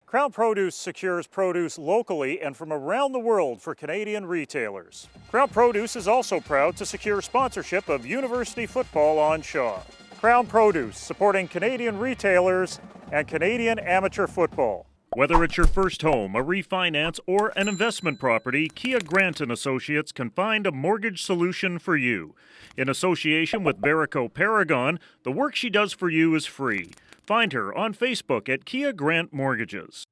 Crown Produce secures produce locally and from around the world for Canadian retailers. Crown Produce is also proud to secure sponsorship of university football on Shaw. Crown Produce, supporting Canadian retailers and Canadian amateur football. Whether it's your first home, a refinance, or an investment property, Kia Grant & Associates can find a mortgage solution for you. In association with Barico Paragon, the work she does for you is free. Find her on Facebook at Kia Grant Mortgages.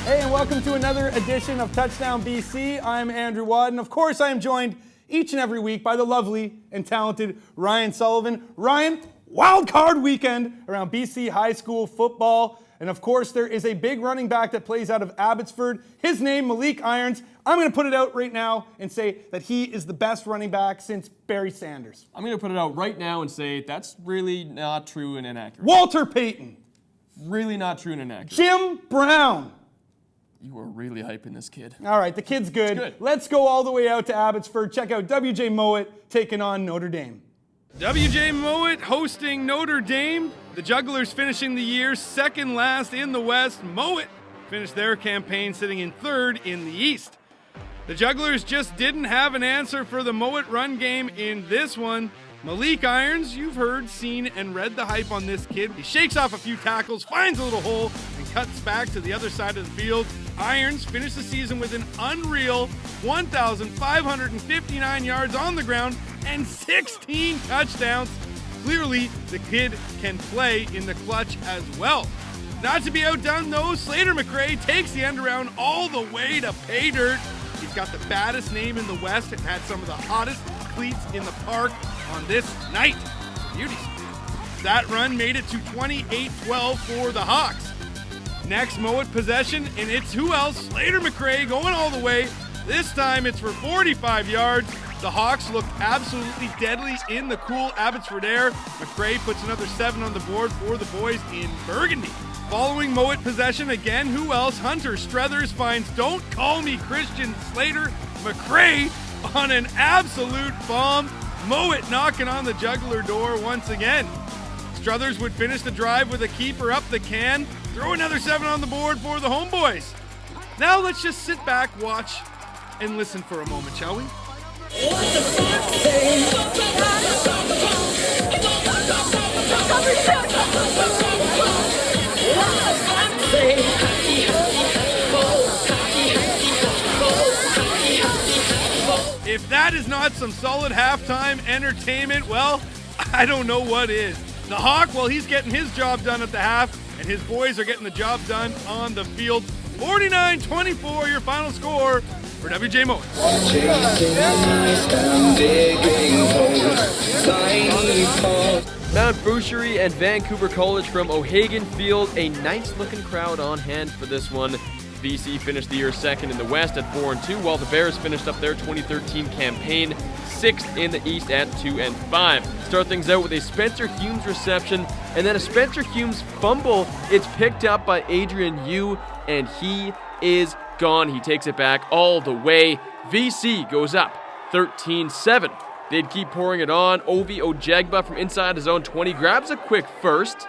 Hey, and welcome to another edition of Touchdown BC. I'm Andrew Watt, and of course I am joined each and every week by the lovely and talented Ryan Sullivan. Ryan, wild card weekend around BC high school football, and of course there is a big running back that plays out of Abbotsford. His name, Malik Irons. I'm going to put it out right now and say that he is the best running back since Barry Sanders. I'm going to put it out right now and say that's really not true and inaccurate. Walter Payton. Really not true and inaccurate. Jim Brown. You are really hyping this kid. All right, the kid's good. Good. Let's go all the way out to Abbotsford. Check out WJ Mouat taking on Notre Dame. WJ Mouat hosting Notre Dame. The Jugglers finishing the year second last in the West. Mouat finished their campaign sitting in third in the East. The Jugglers just didn't have an answer for the Mouat run game in this one. Malik Irons, you've heard, seen, and read the hype on this kid. He shakes off a few tackles, finds a little hole, and cuts back to the other side of the field. Irons finished the season with an unreal 1,559 yards on the ground and 16 touchdowns. Clearly, the kid can play in the clutch as well. Not to be outdone, though, Slater McRae takes the end around all the way to pay dirt. He's got the baddest name in the West and had some of the hottest cleats in the park on this night. Beauties. That run made it to 28-12 for the Hawks. Next Mouat possession, and it's who else? Slater McRae going all the way. This time it's for 45 yards. The Hawks look absolutely deadly in the cool Abbotsford air. McRae puts another 7 on the board for the boys in Burgundy. Following Mouat possession, again, who else? Hunter Struthers finds Don't Call Me Christian Slater McRae on an absolute bomb. Mouat knocking on the juggler door once again. Struthers would finish the drive with a keeper up the can. Throw another 7 on the board for the homeboys. Now let's just sit back, watch, and listen for a moment, shall we? If that is not some solid halftime entertainment, well, I don't know what is. The Hawk, well, he's getting his job done at the half, and his boys are getting the job done on the field. 49-24, your final score for WJ Mouat. Mount Boucherie and Vancouver College from O'Hagan Field. A nice-looking crowd on hand for this one. BC finished the year second in the West at 4-2, while the Bears finished up their 2013 campaign sixth in the East at 2-5. Start things out with a Spencer Humes reception, and then a Spencer Humes fumble. It's picked up by Adrian Yu, and he is gone. He takes it back all the way. VC goes up 13-7. They'd keep pouring it on. Ovi Ojegba from inside his own 20 grabs a quick first.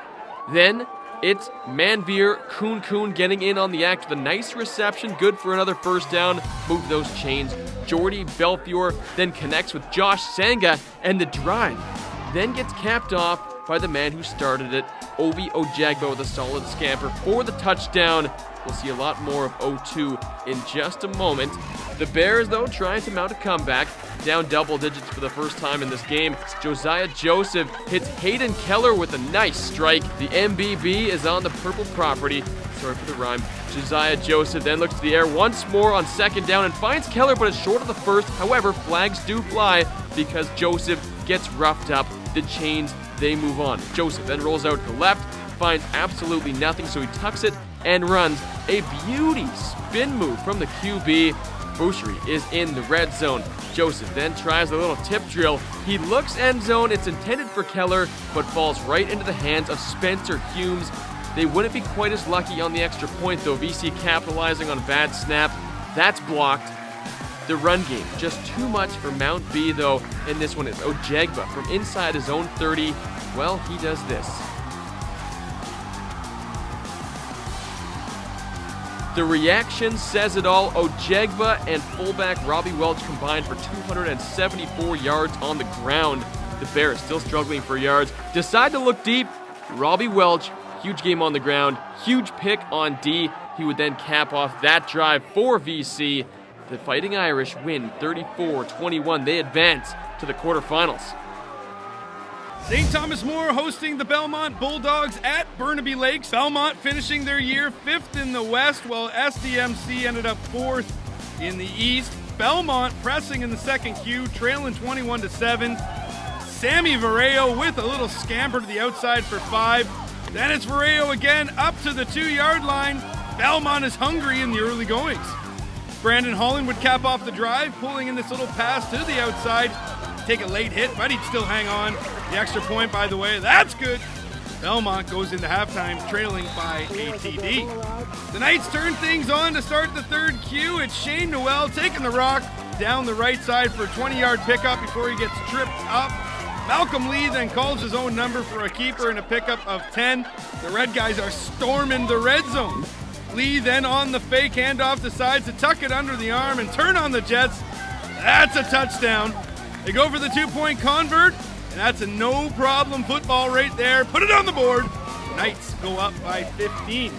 Then it's Manveer Kuhn getting in on the act with a nice reception. Good for another first down. Move those chains. Jordy Belfiore then connects with Josh Sanga, and the drive then gets capped off by the man who started it, Ovi Ojegba, with a solid scamper for the touchdown. We'll see a lot more of O2 in just a moment. The Bears, though, trying to mount a comeback. Down double digits for the first time in this game. Josiah Joseph hits Hayden Keller with a nice strike. The MBB is on the purple property. Sorry for the rhyme. Josiah Joseph then looks to the air once more on second down and finds Keller, but it's short of the first. However, flags do fly because Joseph gets roughed up. The chains, they move on. Joseph then rolls out to the left, finds absolutely nothing, so he tucks it and runs a beauty spin move from the QB. Boucherie is in the red zone. Joseph then tries a little tip drill. He looks end zone. It's intended for Keller, but falls right into the hands of Spencer Humes. They wouldn't be quite as lucky on the extra point, though. VC capitalizing on a bad snap. That's blocked. The run game, just too much for Mount B, though. And this one is Ojegba from inside his own 30. Well, he does this. The reaction says it all. Ojegba and fullback Robbie Welch combined for 274 yards on the ground. The Bears still struggling for yards. Decide to look deep. Robbie Welch, huge game on the ground, huge pick on D. He would then cap off that drive for VC. The Fighting Irish win 34-21. They advance to the quarterfinals. St. Thomas More hosting the Belmont Bulldogs at Burnaby Lakes. Belmont finishing their year 5th in the West, while SDMC ended up 4th in the East. Belmont pressing in the second Q, trailing 21-7. Sammy Vareo with a little scamper to the outside for 5. Then it's Vareo again up to the 2-yard line. Belmont is hungry in the early goings. Brandon Holland would cap off the drive, pulling in this little pass to the outside. Take a late hit, but he'd still hang on. The extra point, by the way, that's good. Belmont goes into halftime trailing by ATD. The Knights turn things on to start the third Q. It's Shane Noel taking the rock down the right side for a 20-yard pickup before he gets tripped up. Malcolm Lee then calls his own number for a keeper and a pickup of 10. The Red guys are storming the red zone. Lee then on the fake handoff decides to tuck it under the arm and turn on the Jets. That's a touchdown. They go for the 2-point convert, and that's a no-problem football right there. Put it on the board. Knights go up by 15.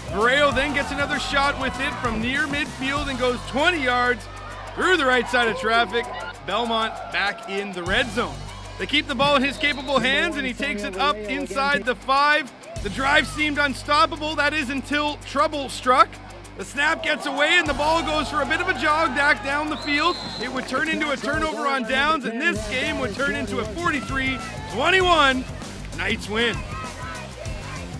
Vareo then gets another shot with it from near midfield and goes 20 yards through the right side of traffic. Belmont back in the red zone. They keep the ball in his capable hands, and he takes it up inside the 5. The drive seemed unstoppable. That is until trouble struck. The snap gets away, and the ball goes for a bit of a jog back down the field. It would turn into a turnover on downs, and this game would turn into a 43-21. Knights win.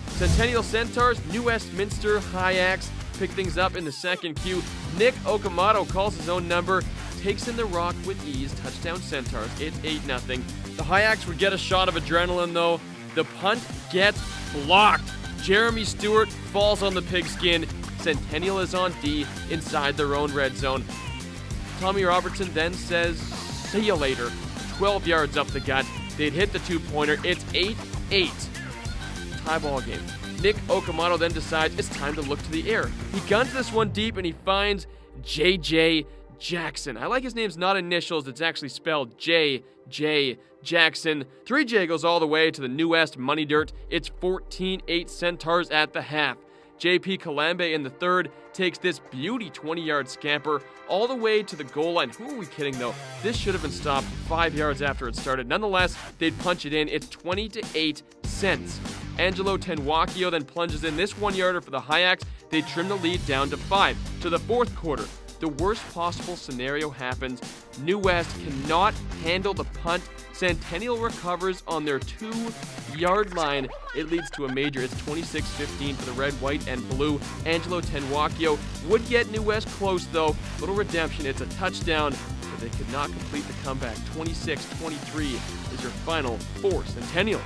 Centennial Centaurs, New Westminster Hyaks pick things up in the second Q. Nick Okamoto calls his own number, takes in the rock with ease. Touchdown Centaurs. It's 8-0. The Hyaks would get a shot of adrenaline, though. The punt gets blocked. Jeremy Stewart falls on the pigskin. Centennial is on D inside their own red zone. Tommy Robertson then says, "See you later." 12 yards up the gut. They'd hit the 2-pointer. It's 8-8. Tie ball game. Nick Okamoto then decides it's time to look to the air. He guns this one deep and he finds J.J. Jackson. I like his name's not initials. It's actually spelled J.J. Jackson. 3J goes all the way to the New West Money Dirt. It's 14-8 Centaurs at the half. J.P. Kalambe in the third takes this beauty 20-yard scamper all the way to the goal line. Who are we kidding, though? This should have been stopped 5 yards after it started. Nonetheless, they'd punch it in. It's 20-8 Cents. Angelo Tenwakio then plunges in this 1-yarder for the Hyaks. They trim the lead down to 5. To the fourth quarter, the worst possible scenario happens. New West cannot handle the punt. Centennial recovers on their 2-yard line. It leads to a major. It's 26-15 for the red, white, and blue. Angelo Tenwakio would get New West close, though. Little redemption. It's a touchdown, but they could not complete the comeback. 26-23 is your final for Centennial.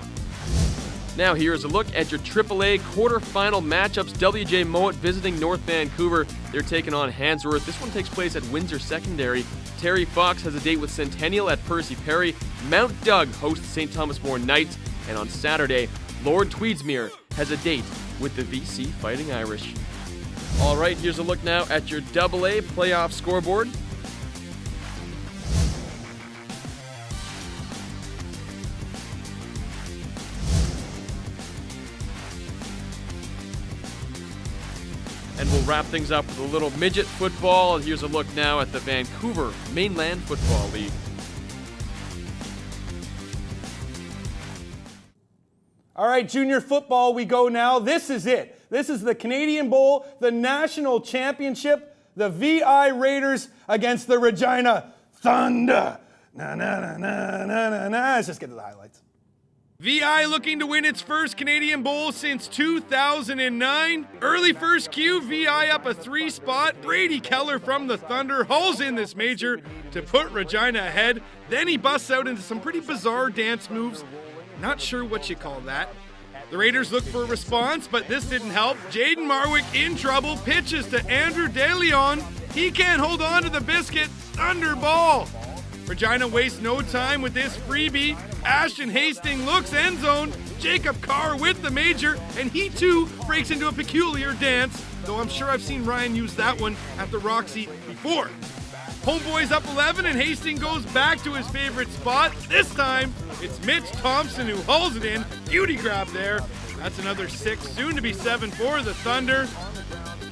Now here is a look at your AAA quarterfinal matchups. WJ Mouat visiting North Vancouver. They're taking on Handsworth. This one takes place at Windsor Secondary. Terry Fox has a date with Centennial at Percy Perry. Mount Doug hosts St. Thomas More Knights. And on Saturday, Lord Tweedsmuir has a date with the VC Fighting Irish. All right, here's a look now at your AA playoff scoreboard. And we'll wrap things up with a little midget football. Here's a look now at the Vancouver Mainland Football League. All right, junior football, we go now. This is it. This is the Canadian Bowl, the national championship. The VI Raiders against the Regina Thunder. Na, na, na, na, na, na, na. Let's just get to the highlights. VI looking to win its first Canadian Bowl since 2009. Early first cue, VI up a 3 spot. Brady Keller from the Thunder hauls in this major to put Regina ahead. Then he busts out into some pretty bizarre dance moves. Not sure what you call that. The Raiders look for a response, but this didn't help. Jaden Marwick in trouble, pitches to Andrew DeLeon. He can't hold on to the biscuit. Thunder ball. Regina wastes no time with this freebie. Ashton Hastings looks end zone. Jacob Carr with the major, and he too breaks into a peculiar dance, though I'm sure I've seen Ryan use that one at the Roxy before. Homeboys up 11, and Hastings goes back to his favorite spot. This time, it's Mitch Thompson who hauls it in. Beauty grab there. That's another 6, soon to be 7 for the Thunder.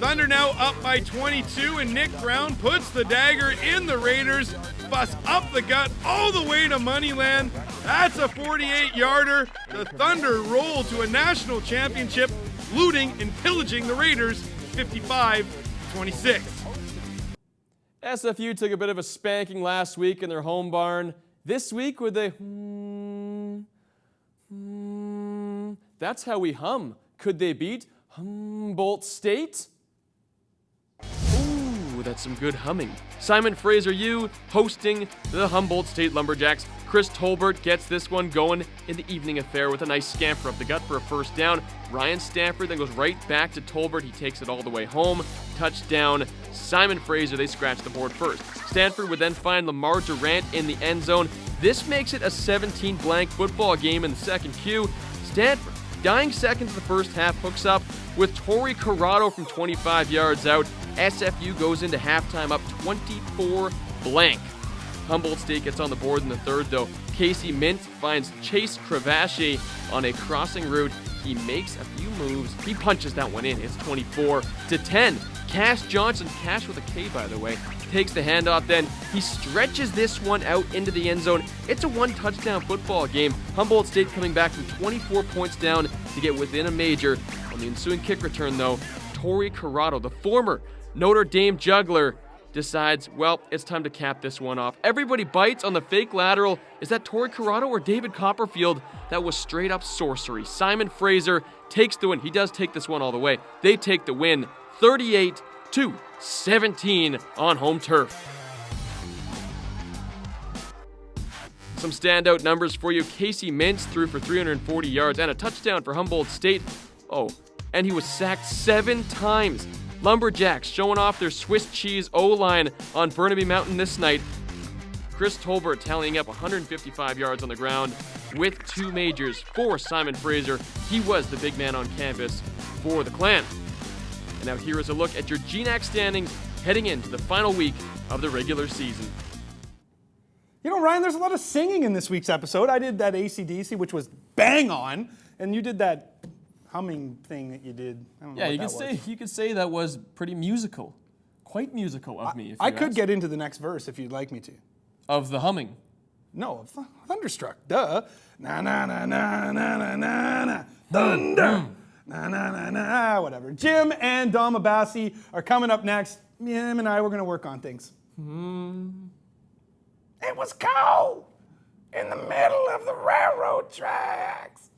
Thunder now up by 22, and Nick Brown puts the dagger in the Raiders. Bust up the gut all the way to Moneyland. That's a 48-yarder. The Thunder roll to a national championship, looting and pillaging the Raiders 55-26. SFU took a bit of a spanking last week in their home barn. This week, would they? That's how we hum. Could they beat Humboldt State? Ooh, that's some good humming. Simon Fraser, you hosting the Humboldt State Lumberjacks. Chris Tolbert gets this one going in the evening affair with a nice scamper up the gut for a first down. Ryan Stanford then goes right back to Tolbert. He takes it all the way home. Touchdown. Simon Fraser, they scratch the board first. Stanford would then find Lamar Durant in the end zone. This makes it a 17-blank football game in the second Q. Stanford, dying seconds of the first half, hooks up with Torrey Corrado from 25 yards out. SFU goes into halftime up 24-blank. Humboldt State gets on the board in the third, though. Casey Mint finds Chase Cravache on a crossing route. He makes a few moves. He punches that one in. It's 24-10. Cash Johnson, Cash with a K, by the way, takes the handoff then. He stretches this one out into the end zone. It's a one-touchdown football game. Humboldt State coming back from 24 points down to get within a major. On the ensuing kick return, though, Torrey Corrado, the former Notre Dame juggler, decides, well, it's time to cap this one off. Everybody bites on the fake lateral. Is that Torrey Corrado or David Copperfield? That was straight up sorcery. Simon Fraser takes the win. He does take this one all the way. They take the win 38-17 on home turf. Some standout numbers for you. Casey Mintz threw for 340 yards and a touchdown for Humboldt State. Oh, and he was sacked 7 times. Lumberjacks showing off their Swiss cheese O-line on Burnaby Mountain this night. Chris Tolbert tallying up 155 yards on the ground with 2 majors for Simon Fraser. He was the big man on campus for the Clan. And now here is a look at your GNAC standings heading into the final week of the regular season. You know, Ryan, there's a lot of singing in this week's episode. I did that AC/DC, which was bang on, and you did that humming thing that you did. I don't know what that was. You could say that was pretty musical. Quite musical of me, if you I could ask. get into the next verse if you'd like me to. Of the humming. No, Thunderstruck. Duh. Na na na na na na na na. Thunder. Na na na na. Whatever. Jim and Dom Abassi are coming up next. Him and I, we're gonna work on things. It was cold in the middle of the railroad tracks.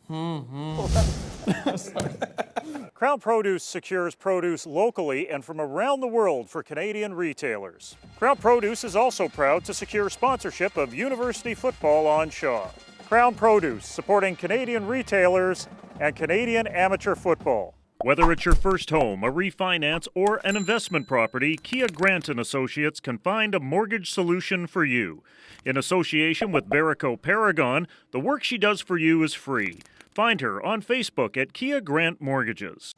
Crown Produce secures produce locally and from around the world for Canadian retailers. Crown Produce is also proud to secure sponsorship of university football on Shaw. Crown Produce, supporting Canadian retailers and Canadian amateur football. Whether it's your first home, a refinance, or an investment property, Kia Grant & Associates can find a mortgage solution for you. In association with Verico Paragon, the work she does for you is free. Find her on Facebook at Kia Grant Mortgages.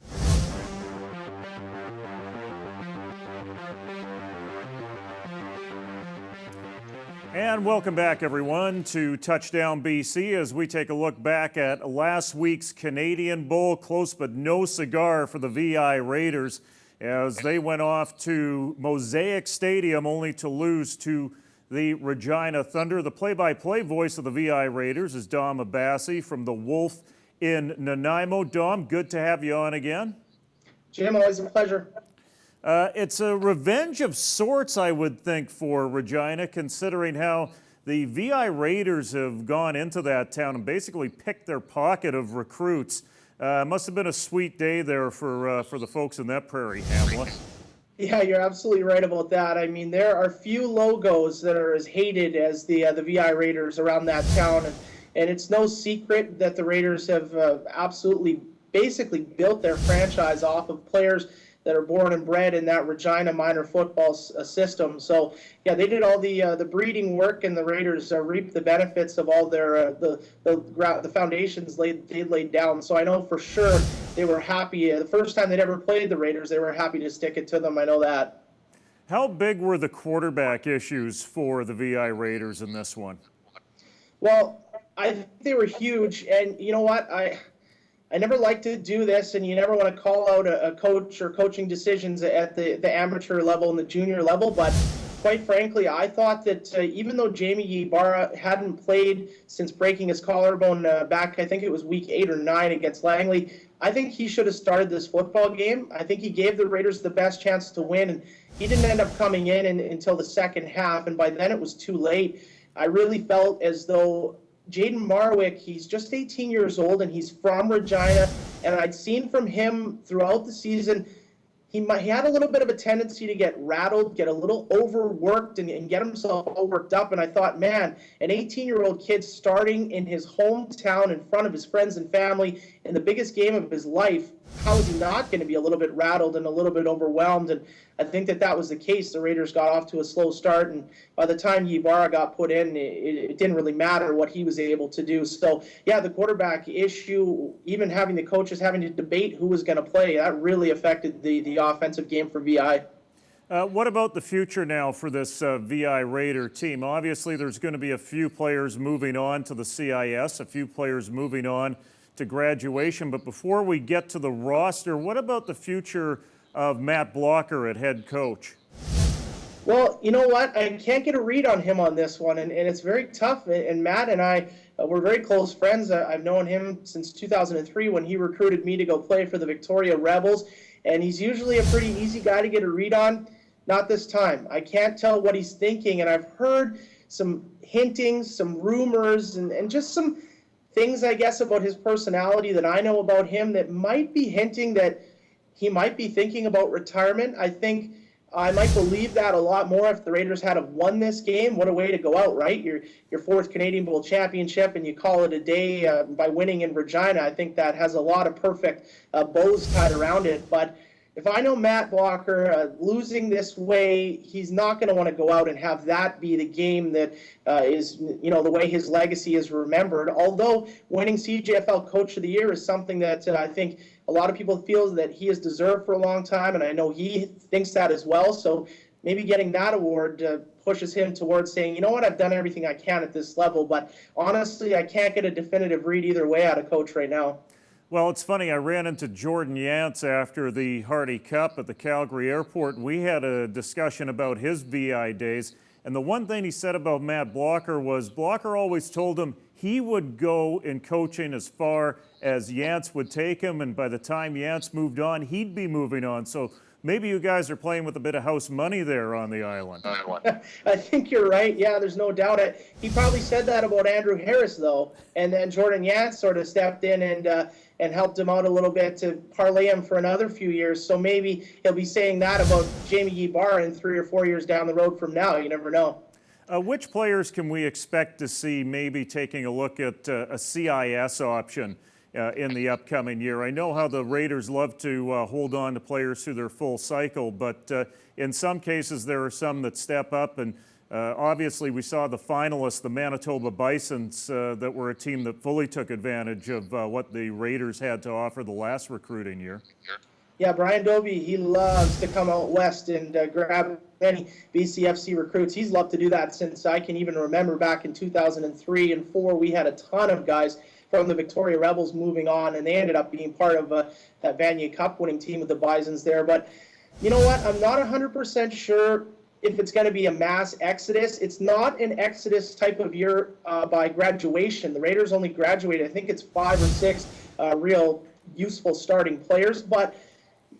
And welcome back, everyone, to Touchdown BC as we take a look back at last week's Canadian Bowl. Close but no cigar for the VI Raiders as they went off to Mosaic Stadium only to lose to the Regina Thunder. The play-by-play voice of the VI Raiders is Dom Abassi from the Wolf in Nanaimo. Dom, good to have you on again. Jim, always a pleasure. It's a revenge of sorts, I would think, for Regina, considering how the VI Raiders have gone into that town and basically picked their pocket of recruits. Must have been a sweet day there for the folks in that prairie hamlet. Yeah, you're absolutely right about that. I mean, there are few logos that are as hated as the VI Raiders around that town, and it's no secret that the Raiders have absolutely basically built their franchise off of players that are born and bred in that Regina minor football system. So, yeah, they did all the breeding work, and the Raiders reaped the benefits of all their the foundations they laid down. So I know for sure they were happy. The first time they'd ever played the Raiders, they were happy to stick it to them. I know that. How big were the quarterback issues for the VI Raiders in this one? Well, I think they were huge, and you know what? I never like to do this, and you never want to call out a coach or coaching decisions at the amateur level and the junior level, but quite frankly, I thought that even though Jamie Ybarra hadn't played since breaking his collarbone back, I think it was week 8 or 9 against Langley, I think he should have started this football game. I think he gave the Raiders the best chance to win, and he didn't end up coming in until the second half, and by then it was too late. I really felt as though Jaden Marwick, he's just 18 years old, and he's from Regina, and I'd seen from him throughout the season, he had a little bit of a tendency to get rattled, get a little overworked, and get himself all worked up, and I thought, man, an 18-year-old kid starting in his hometown in front of his friends and family in the biggest game of his life, how is he not going to be a little bit rattled and a little bit overwhelmed? And I think that was the case. The Raiders got off to a slow start, and by the time Ybarra got put in, it didn't really matter what he was able to do. So, yeah, the quarterback issue, even having the coaches having to debate who was going to play, that really affected the offensive game for VI. What about the future now for this VI Raider team? Obviously, there's going to be a few players moving on to the CIS, a few players moving on to graduation. But before we get to the roster, what about the future of Matt Blocker at head coach? Well, you know what? I can't get a read on him on this one, and it's very tough. And Matt and I, we're very close friends. I've known him since 2003 when he recruited me to go play for the Victoria Rebels, and he's usually a pretty easy guy to get a read on. Not this time. I can't tell what he's thinking, and I've heard some hintings, some rumors, and just some things, I guess, about his personality that I know about him that might be hinting that he might be thinking about retirement. I think I might believe that a lot more if the Raiders had have won this game. What a way to go out, right? Your fourth Canadian Bowl championship, and you call it a day by winning in Regina. I think that has a lot of perfect bows tied around it. But if I know Matt Blocker losing this way, he's not going to want to go out and have that be the game that is, the way his legacy is remembered. Although winning CJFL Coach of the Year is something that I think a lot of people feel that he has deserved for a long time, and I know he thinks that as well. So maybe getting that award pushes him towards saying, you know what, I've done everything I can at this level. But honestly, I can't get a definitive read either way out of Coach right now. Well, it's funny, I ran into Jordan Yance after the Hardy Cup at the Calgary airport, and we had a discussion about his VI days. And the one thing he said about Matt Blocker was Blocker always told him he would go in coaching as far as Yance would take him, and by the time Yance moved on, he'd be moving on. So maybe you guys are playing with a bit of house money there on the island. I think you're right. Yeah, there's no doubt. He probably said that about Andrew Harris, though, and then Jordan Yance sort of stepped in and helped him out a little bit to parlay him for another few years. So maybe he'll be saying that about Jamie Ybarra in 3 or 4 years down the road from now. You never know. Which players can we expect to see maybe taking a look at a CIS option in the upcoming year? I know how the Raiders love to hold on to players through their full cycle, but in some cases there are some that step up, and obviously we saw the finalists, the Manitoba Bisons, that were a team that fully took advantage of what the Raiders had to offer the last recruiting year. Yeah, Brian Dobie, he loves to come out west and grab any BCFC recruits. He's loved to do that since I can even remember back in 2003 and 4. We had a ton of guys from the Victoria Rebels moving on, and they ended up being part of that Vanier Cup winning team with the Bisons there. But you know what? I'm not 100% sure if it's going to be a mass exodus. It's not an exodus type of year by graduation. The Raiders only graduated, I think it's 5 or 6 real useful starting players, but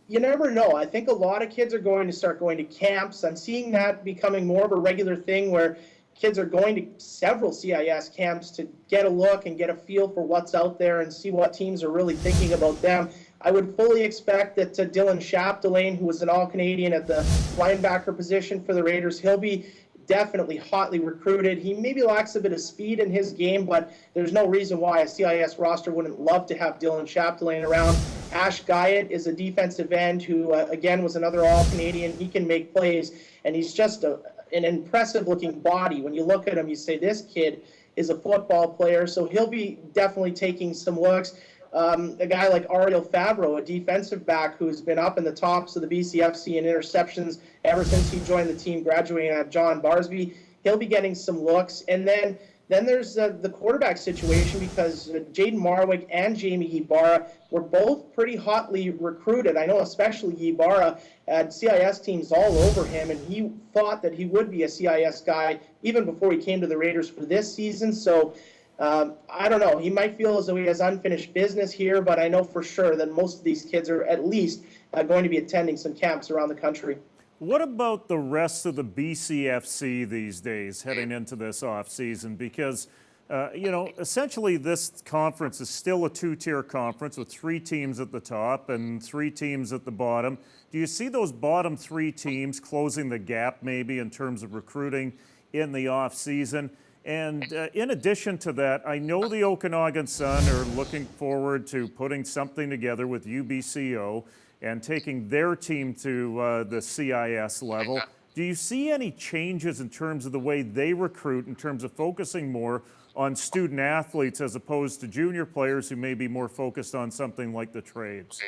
you never know. I think a lot of kids are going to start going to camps. I'm seeing that becoming more of a regular thing where kids are going to several CIS camps to get a look and get a feel for what's out there and see what teams are really thinking about them. I would fully expect that Dylan Chapdelaine, who was an All-Canadian at the linebacker position for the Raiders, he'll be definitely hotly recruited. He maybe lacks a bit of speed in his game, but there's no reason why a CIS roster wouldn't love to have Dylan Chapdelaine around. Ash Guyot is a defensive end who, again, was another All-Canadian. He can make plays, and he's just an impressive-looking body. When you look at him, you say, this kid is a football player, so he'll be definitely taking some looks. A guy like Ariel Fabro, a defensive back who's been up in the tops of the BCFC in interceptions ever since he joined the team, graduating at John Barsby. He'll be getting some looks. And then there's the quarterback situation, because Jaden Marwick and Jamie Ybarra were both pretty hotly recruited. I know especially Ybarra had CIS teams all over him, and he thought that he would be a CIS guy even before he came to the Raiders for this season. So I don't know. He might feel as though he has unfinished business here, but I know for sure that most of these kids are at least going to be attending some camps around the country. What about the rest of the BCFC these days heading into this offseason? Because, essentially this conference is still a two-tier conference with 3 teams at the top and 3 teams at the bottom. Do you see those bottom 3 teams closing the gap maybe in terms of recruiting in the offseason? And in addition to that, I know the Okanagan Sun are looking forward to putting something together with UBCO and taking their team to the CIS level. Do you see any changes in terms of the way they recruit, in terms of focusing more on student athletes as opposed to junior players who may be more focused on something like the trades?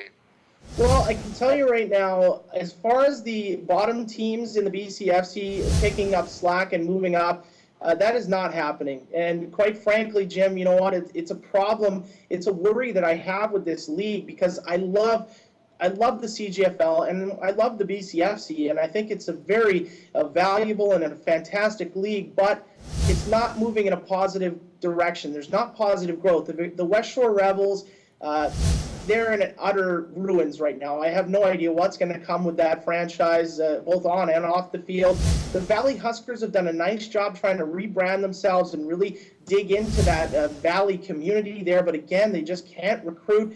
Well, I can tell you right now, as far as the bottom teams in the BCFC picking up slack and moving up, that is not happening. And quite frankly, Jim, you know what? It's a problem. It's a worry that I have with this league, because I love the CGFL and I love the BCFC, and I think it's a very valuable and a fantastic league, but it's not moving in a positive direction. There's not positive growth. The West Shore Rebels, they're in utter ruins right now. I have no idea what's going to come with that franchise, both on and off the field. The Valley Huskers have done a nice job trying to rebrand themselves and really dig into that Valley community there, but again, they just can't recruit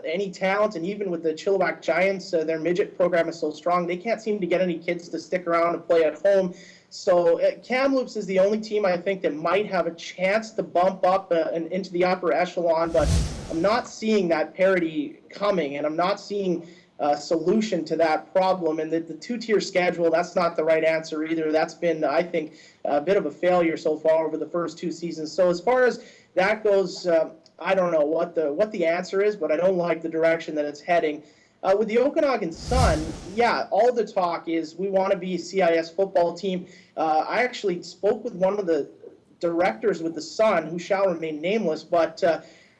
any talent, and even with the Chilliwack Giants, their midget program is so strong, they can't seem to get any kids to stick around and play at home. So Kamloops is the only team I think that might have a chance to bump up and into the upper echelon, but I'm not seeing that parity coming, and I'm not seeing a solution to that problem. And the 2-tier schedule, that's not the right answer either. That's been, I think, a bit of a failure so far over the first 2 seasons. So as far as that goes, I don't know what the answer is, but I don't like the direction that it's heading. With the Okanagan Sun, yeah, all the talk is we want to be a CIS football team. I actually spoke with one of the directors with the Sun, who shall remain nameless, but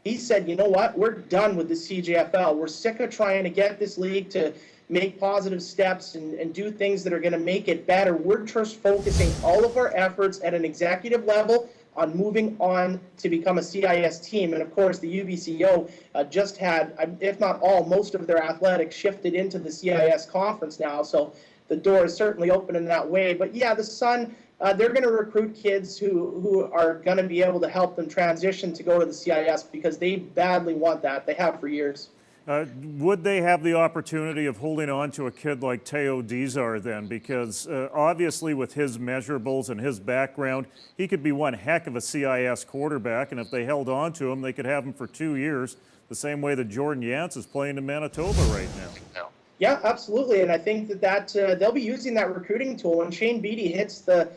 he said, you know what, we're done with the CJFL. We're sick of trying to get this league to make positive steps and do things that are going to make it better. We're just focusing all of our efforts at an executive level on moving on to become a CIS team. And of course, the UBCO just had, if not all, most of their athletics shifted into the CIS conference now. So the door is certainly open in that way. But yeah, the Sun, they're going to recruit kids who are going to be able to help them transition to go to the CIS, because they badly want that. They have for years. Would they have the opportunity of holding on to a kid like Teo Dizar then? Because obviously with his measurables and his background, he could be one heck of a CIS quarterback, and if they held on to him, they could have him for 2 years, the same way that Jordan Yance is playing in Manitoba right now. Yeah, absolutely, and I think that they'll be using that recruiting tool. When Shane Beatty hits the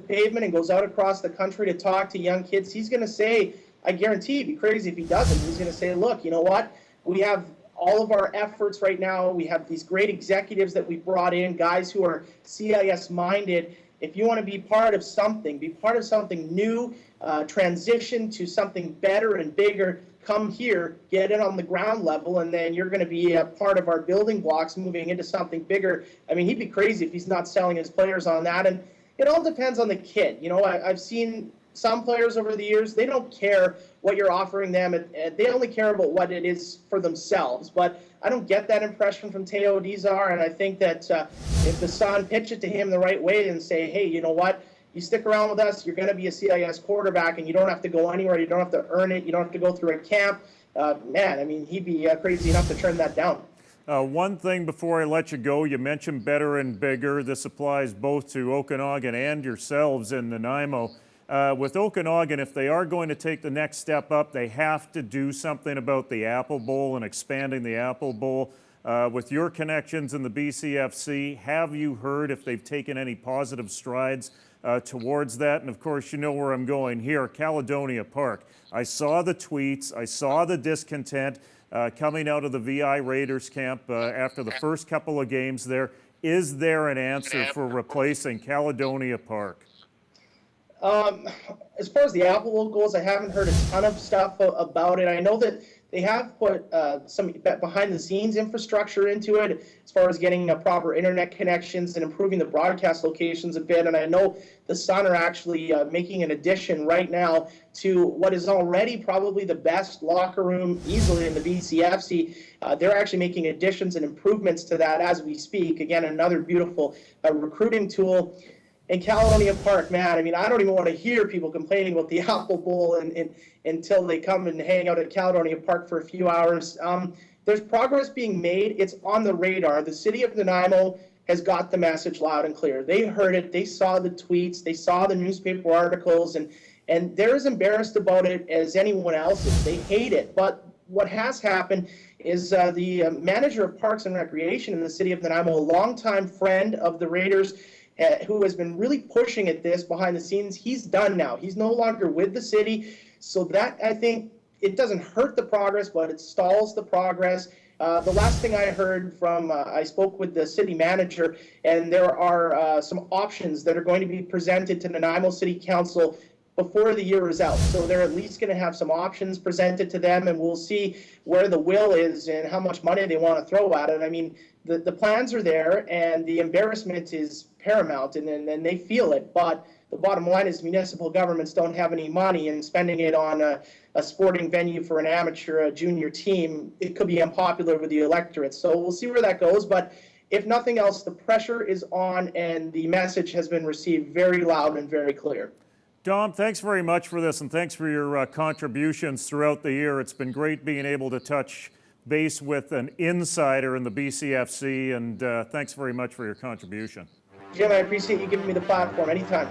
pavement and goes out across the country to talk to young kids, he's going to say, I guarantee it'd be crazy if he doesn't, he's going to say, look, you know what? We have all of our efforts right now. We have these great executives that we brought in, guys who are CIS minded. If you want to be part of something new, transition to something better and bigger, come here, get in on the ground level, and then you're going to be a part of our building blocks moving into something bigger. I mean, he'd be crazy if he's not selling his players on that. And it all depends on the kid. You know, I've seen some players over the years, they don't care what you're offering them. They only care about what it is for themselves. But I don't get that impression from Teo Dizar, and I think that if the Sun pitch it to him the right way and say, hey, you know what, you stick around with us, you're going to be a CIS quarterback, and you don't have to go anywhere. You don't have to earn it. You don't have to go through a camp. Man, I mean, he'd be crazy enough to turn that down. One thing before I let you go, you mentioned better and bigger. This applies both to Okanagan and yourselves in Nanaimo. With Okanagan, if they are going to take the next step up, they have to do something about the Apple Bowl and expanding the Apple Bowl. With your connections in the BCFC, have you heard if they've taken any positive strides towards that? And of course, you know where I'm going here, Caledonia Park. I saw the tweets, I saw the discontent coming out of the VI Raiders camp after the first couple of games there. Is there an answer for replacing Caledonia Park? As far as the Apple Bowl goes, I haven't heard a ton of stuff about it. I know that they have put some behind-the-scenes infrastructure into it as far as getting proper internet connections and improving the broadcast locations a bit. And I know the Sun are actually making an addition right now to what is already probably the best locker room easily in the BCFC. They're actually making additions and improvements to that as we speak. Again, another beautiful recruiting tool. In Caledonia Park, man, I mean, I don't even want to hear people complaining about the Apple Bowl until they come and hang out at Caledonia Park for a few hours. There's progress being made. It's on the radar. The city of Nanaimo has got the message loud and clear. They heard it. They saw the tweets. They saw the newspaper articles, and they're as embarrassed about it as anyone else is. They hate it. But what has happened is the manager of Parks and Recreation in the city of Nanaimo, a longtime friend of the Raiders, who has been really pushing at this behind the scenes, he's done now. He's no longer with the city. So that, I think, it doesn't hurt the progress, but it stalls the progress. The last thing I heard from, I spoke with the city manager, and there are some options that are going to be presented to Nanaimo City Council before the year is out. So they're at least going to have some options presented to them, and we'll see where the will is and how much money they want to throw at it. I mean, the plans are there, and the embarrassment is paramount, and they feel it. But the bottom line is municipal governments don't have any money, and spending it on a sporting venue for an amateur, a junior team, it could be unpopular with the electorate. So we'll see where that goes. But if nothing else, the pressure is on, and the message has been received very loud and very clear. Dom, thanks very much for this, and thanks for your contributions throughout the year. It's been great being able to touch base with an insider in the BCFC, and thanks very much for your contribution. Jim, I appreciate you giving me the platform anytime.